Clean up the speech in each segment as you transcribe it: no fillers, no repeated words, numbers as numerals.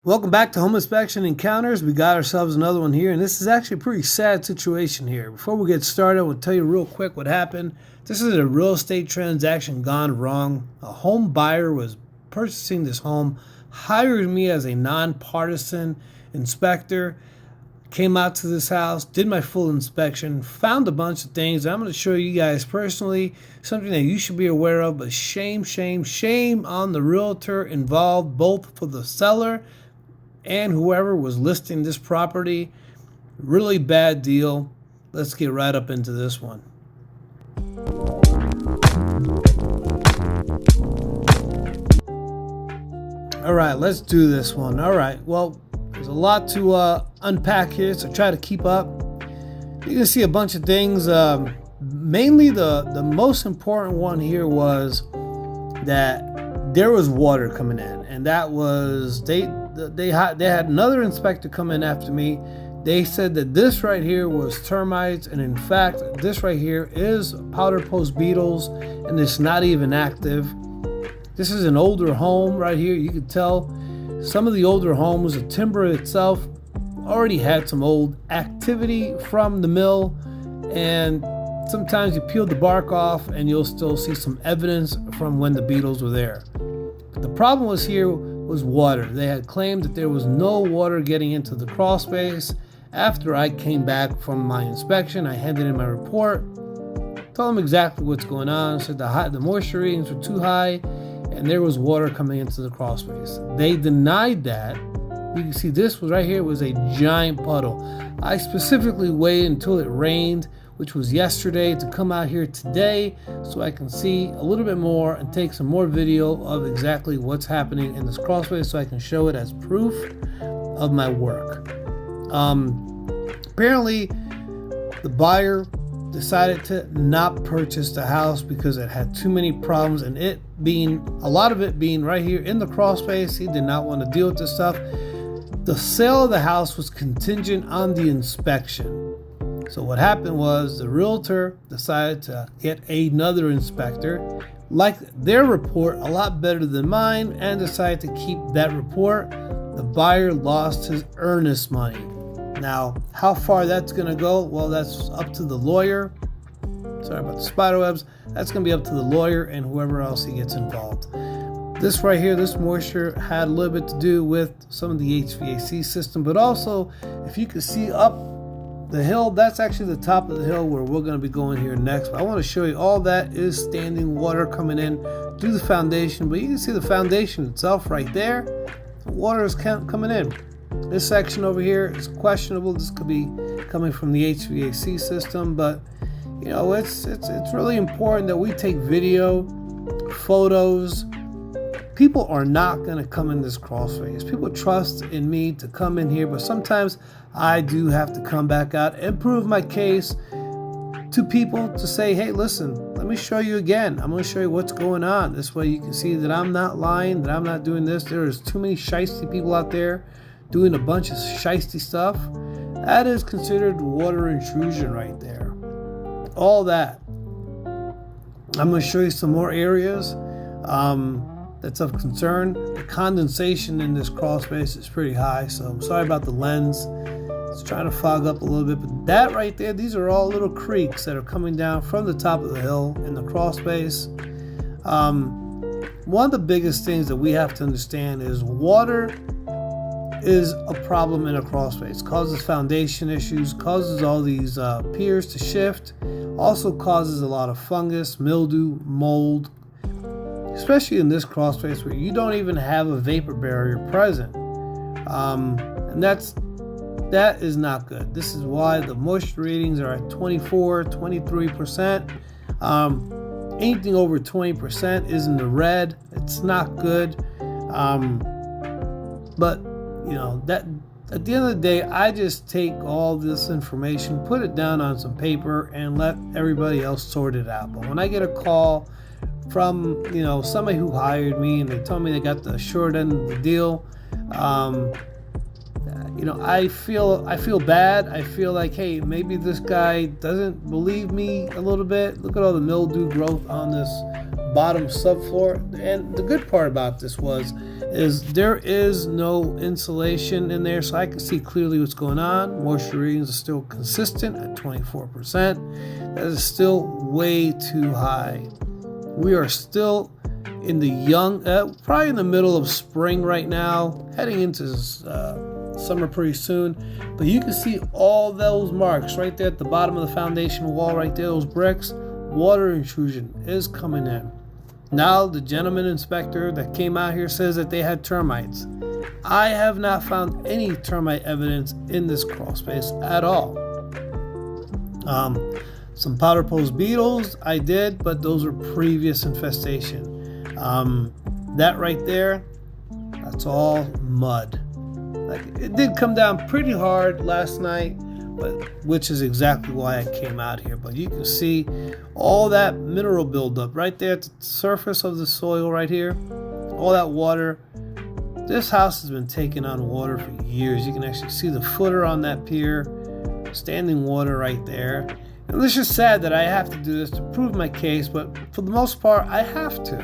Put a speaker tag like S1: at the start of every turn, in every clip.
S1: Welcome back to Home Inspection Encounters. We got ourselves another one here, and this is actually a pretty sad situation here. Before we get started, I will tell you real quick what happened. This is a real estate transaction gone wrong. A home buyer was purchasing this home, hired me as a nonpartisan inspector, came out to this house, did my full inspection, found a bunch of things. I'm going to show you guys personally something that you should be aware of, but shame on the realtor involved, both for the seller and whoever was listing this property. Really bad deal. Let's get right up into this one. All right, let's do this one. All right, well, there's a lot to unpack here, so try to keep up. You can see a bunch of things. Mainly the most important one here was that there was water coming in, and that was they had another inspector come in after me. They said that this right here was termites, and in fact this right here is powder post beetles, and it's not even active. This is an older home right here. You can tell some of the older homes, the timber itself already had some old activity from the mill, and sometimes you peel the bark off and you'll still see some evidence from when the beetles were there. But the problem was here was water. They had claimed that there was no water getting into the crawl space. After I came back from my inspection, I handed in my report, told them exactly what's going on, said the moisture readings were too high and there was water coming into the crawl space. They denied that. You can see this was right here was a giant puddle. I specifically waited until it rained, which was yesterday, to come out here today so I can see a little bit more and take some more video of exactly what's happening in this crawl space so I can show it as proof of my work. Apparently the buyer decided to not purchase the house because it had too many problems, and a lot of it being right here in the crawl space. He did not want to deal with this stuff. The sale of the house was contingent on the inspection. So what happened was the realtor decided to get another inspector, liked their report a lot better than mine, and decided to keep that report. The buyer lost his earnest money. Now, how far that's going to go, well, that's up to the lawyer. Sorry about the spider webs. That's going to be up to the lawyer and whoever else he gets involved. This right here, this moisture had a little bit to do with some of the HVAC system, but also, if you can see up the hill, that's actually the top of the hill where we're going to be going here next. But I want to show you all that is standing water coming in through the foundation, but you can see the foundation itself right there. The water is coming in. This section over here is questionable. This could be coming from the HVAC system, but you know, it's really important that we take video, photos. People are not going to come in this crawl space. People trust in me to come in here, but sometimes I do have to come back out and prove my case to people to say, hey, listen, let me show you again. I'm going to show you what's going on. This way you can see that I'm not lying, that I'm not doing this. There is too many shiesty people out there doing a bunch of shiesty stuff. That is considered water intrusion right there. All that. I'm going to show you some more areas that's of concern. The condensation in this crawl space is pretty high, so I'm sorry about the lens. It's trying to fog up a little bit, but that right there, these are all little creeks that are coming down from the top of the hill in the crawl space. One of the biggest things that we have to understand is water is a problem in a crawl space. Causes foundation issues, causes all these piers to shift, also causes a lot of fungus, mildew, mold, especially in this crawl space where you don't even have a vapor barrier present. And that is not good. This is why the moisture readings are at 24, 23%. Anything over 20% is in the red. It's not good. But you know, that at the end of the day, I just take all this information, put it down on some paper, and let everybody else sort it out. But when I get a call from, you know, somebody who hired me and they told me they got the short end of the deal, you know, I feel bad. I feel like, hey, maybe this guy doesn't believe me a little bit. Look at all the mildew growth on this bottom subfloor. And the good part about this is there is no insulation in there, so I can see clearly what's going on. Moisture readings are still consistent at 24%. That is still way too high. We are still in the probably in the middle of spring right now, heading into summer pretty soon. But you can see all those marks right there at the bottom of the foundation wall right there, those bricks. Water intrusion is coming in. Now the gentleman inspector that came out here says that they had termites. I have not found any termite evidence in this crawl space at all. Some powder post beetles I did, but those were previous infestation. That right there, that's all mud. Like, it did come down pretty hard last night, but which is exactly why I came out here. But you can see all that mineral buildup right there at the surface of the soil right here, all that water. This house has been taking on water for years. You can actually see the footer on that pier, standing water right there. And it's just sad that I have to do this to prove my case, but for the most part, I have to.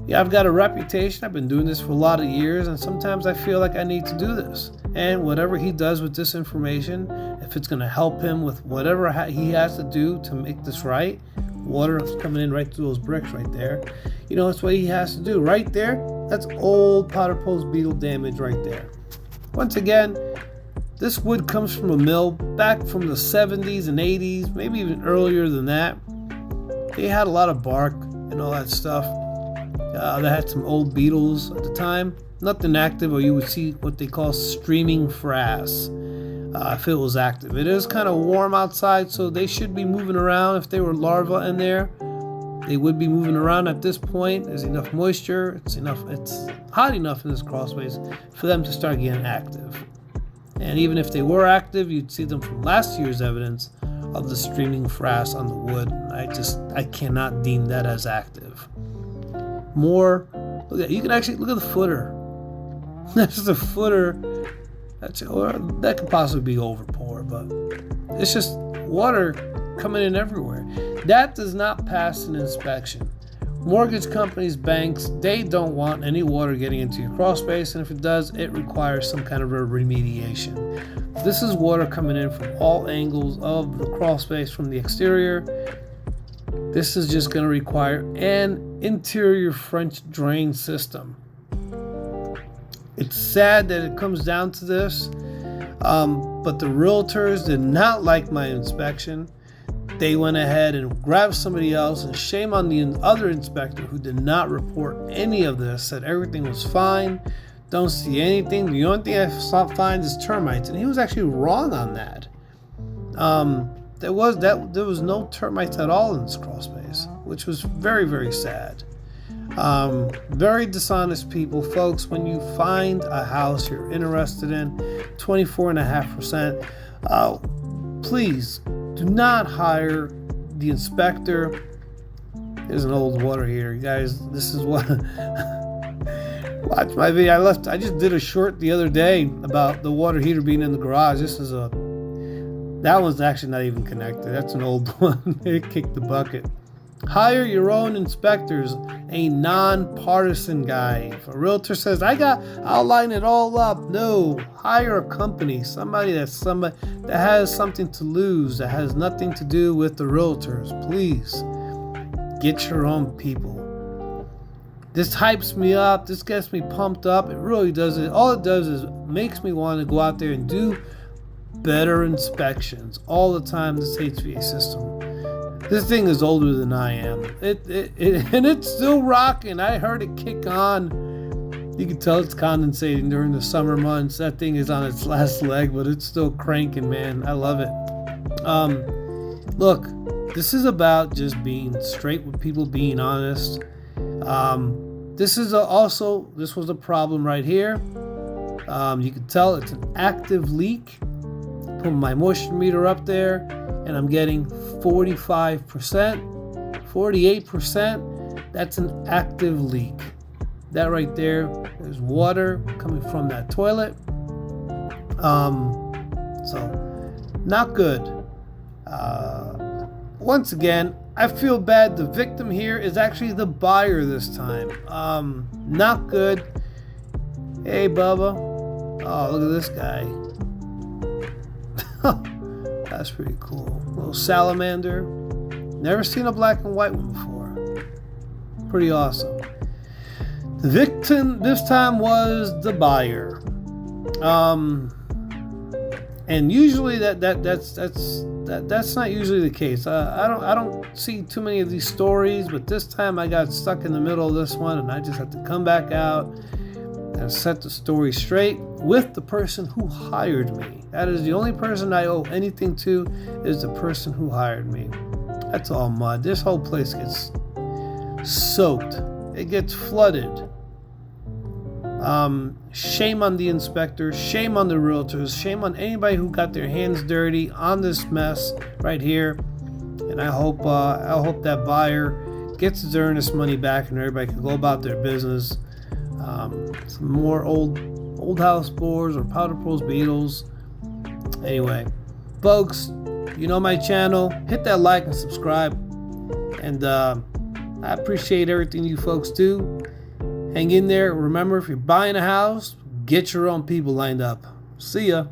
S1: Yeah, I've got a reputation. I've been doing this for a lot of years, and sometimes I feel like I need to do this. And whatever he does with this information, if it's going to help him with whatever he has to do to make this right, water is coming in right through those bricks right there. You know, that's what he has to do. Right there, that's old powder post beetle damage right there. Once again, this wood comes from a mill back from the 70s and 80s, maybe even earlier than that. They had a lot of bark and all that stuff. They had some old beetles at the time. Nothing active, or you would see what they call streaming frass if it was active. It is kind of warm outside, so they should be moving around. If they were larvae in there, they would be moving around at this point. There's enough moisture. It's hot enough in this crawl space for them to start getting active. And even if they were active, you'd see them from last year's evidence of the streaming frass on the wood. I cannot deem that as active. More, you can actually look at the footer. That's the footer. That could possibly be overpour, but it's just water coming in everywhere. That does not pass an inspection. Mortgage companies, banks, they don't want any water getting into your crawl space, and if it does, it requires some kind of a remediation. This is water coming in from all angles of the crawl space from the exterior. This is just going to require an interior French drain system. It's sad that it comes down to this, but the realtors did not like my inspection. They went ahead and grabbed somebody else, and shame on the other inspector who did not report any of this, said everything was fine, don't see anything. The only thing I find is termites, and he was actually wrong on that. There was no termites at all in this crawl space, which was very, very sad. Very dishonest people, folks. When you find a house you're interested in, 24.5%, please do not hire the inspector. There's an old water heater, guys. This is what. Watch my video. I just did a short the other day about the water heater being in the garage. That one's actually not even connected. That's an old one. It kicked the bucket. Hire your own inspectors, a non-partisan guy. If a realtor says, I'll line it all up. No, hire a company, somebody that has something to lose, that has nothing to do with the realtors. Please, get your own people. This hypes me up. This gets me pumped up. It really does. All it does is makes me want to go out there and do better inspections all the time. This HVAC system. This thing is older than I am. And it's still rocking. I heard it kick on. You can tell it's condensating during the summer months. That thing is on its last leg, but it's still cranking, man. I love it. Look, this is about just being straight with people, being honest. This was a problem right here. You can tell it's an active leak. Put my moisture meter up there, and I'm getting 45%, 48%. That's an active leak. That right there, there's water coming from that toilet. So not good. Once again, I feel bad. The victim here is actually the buyer this time. Not good. Hey, Bubba. Oh, look at this guy. That's pretty cool. Little salamander. Never seen a black and white one before. Pretty awesome. The victim this time was the buyer. And usually that's not usually the case. I don't see too many of these stories, but this time I got stuck in the middle of this one, and I just had to come back out and set the story straight with the person who hired me. That is the only person I owe anything to, is the person who hired me. That's all mud. This whole place gets soaked. It gets flooded. Shame on the inspectors, shame on the realtors, shame on anybody who got their hands dirty on this mess right here. And I hope that buyer gets his earnest money back and everybody can go about their business. Some more old house boards or powder pros, beetles. Anyway, folks, you know my channel. Hit that like and subscribe. And I appreciate everything you folks do. Hang in there. Remember, if you're buying a house, get your own people lined up. See ya.